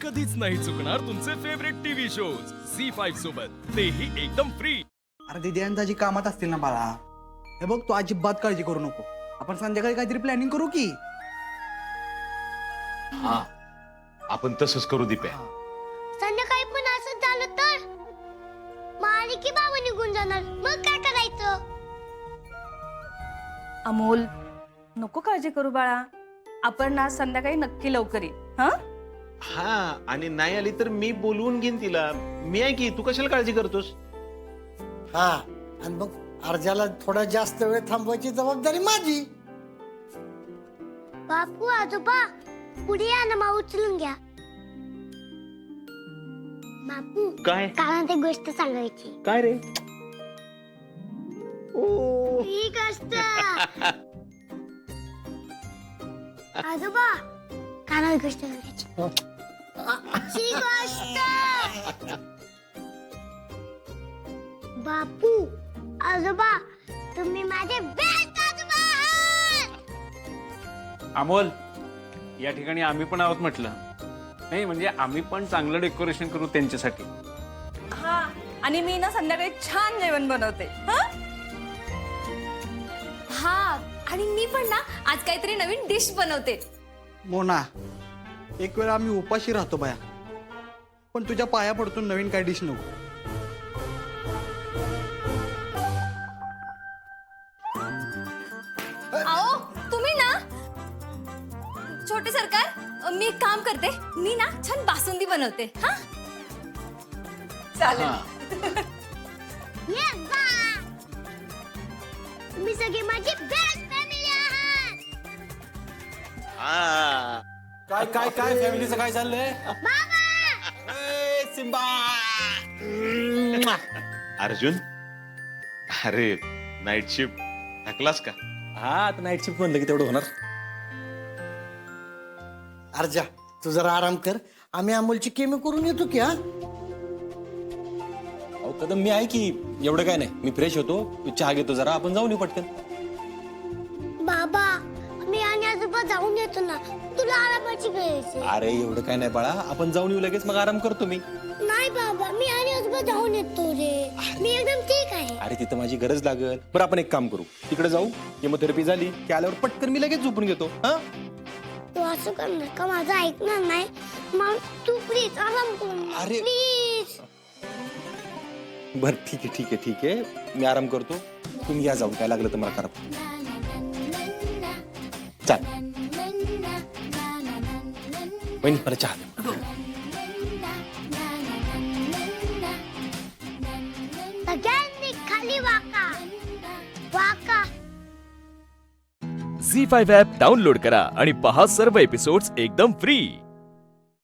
कधीच नाही चुकणार तुमचे फेवरेट टीव्ही शोज झी5 सोबत, तेही एकदम फ्री। अरे दीदी अंदाजी कामात असतील ना बाळा। हे बघ तू अजिबात काळजी करू नको, आपण संध्याकाळी काहीतरी प्लॅनिंग करू की। हा आपण तसंच करू दीप्या। संध्याकाळी पण असं झालं तर मारी की बाबा निघून जाणार, मग काय करायचं? अमोल नको काळजी करू बाळा, आपण आज संध्याकाळी नक्की लवकर ये। हा हा आणि नाही आली तर मी बोलवून घेईन तिला, मी आहे की, तू कशाला काळजी करतोस? हा आणि मग अर्जाला थोडा जास्त वेळ थांबवायची जबाबदारी माझी। बापू आजोबा पुढे या ना, मा उचलून घ्या। बापू काय कारण ते गोष्ट सांगायची। काय रे? ही गोष्ट आजोबा कारण गोष्ट सांगायची। ही गोष्ट बापू आजोबा तुम्ही माझे बेस्ट आजोबा आहात। अमोल या ठिकाणी आम्ही पण आहोत म्हटलं, नाही म्हणजे आम्ही पण चांगलं डेकोरेशन करू त्यांच्यासाठी। हा आणि मी ना संध्याकाळी छान जेवण बनवते। हा आणि मी पण ना आज काहीतरी नवीन डिश बनवते। मोना एक वेळा आम्ही उपाशी राहतो बाया, पण तुझ्या पाया पडतो नवीन काय डिश नको। आओ तुम्ही ना छोटे सरकार, मी एक काम करते, मी ना छान बासुंदी बनवते। हा चालेल। ये बा तुम्ही सगळे माझी बेस्ट फॅमिली आहात। हा काय काय काय फॅमिलीचं काय चाललंय? ए, सिम्बा अर्जुन, अरे नाईट शिफ्ट थकलास का? हा आता नाईट शिफ्ट म्हणलं की तेवढं होणार। अर्जा तू जरा आराम कर, आम्ही अमोलची केमी करून येतो की। हा अहो कदम मी आहे की, एवढं काय नाही, मी फ्रेश होतो, तू चहा घेतो जरा, आपण जाऊन येऊ पटकन। बाबा मी आणि आजोबा जाऊन येतो ना, तुला आरामाची गरज आहे। अरे एवढं काय नाही बाळा, आपण जाऊन येऊ लगेच, मग आराम करतो मी। नाही बाबा मी आणि आजोबा जाऊन येतो रे, मी एकदम ठीक आहे। अरे तिथं माझी गरज लागल। बरं आपण एक काम करू, तिकडे जाऊ, केमोथेरपी झाली की आल्यावर पटकन मी लगेच झोपून घेतो। हा तू असं करणार का? माझं ऐकणार नाही, मग तू प्लीज आराम कर अरे. प्लीज। बरं ठीक आहे ठीक आहे ठीक आहे, मी आराम करतो, तुम्ही या जाऊन, काय लागलं तर मला करा। चाल वहिनी मला चहा द्या। सगळ्यांनी खाली वाका वाका। झी5 ॲप डाउनलोड करा आणि पहा सर्व एपिसोड्स एकदम फ्री।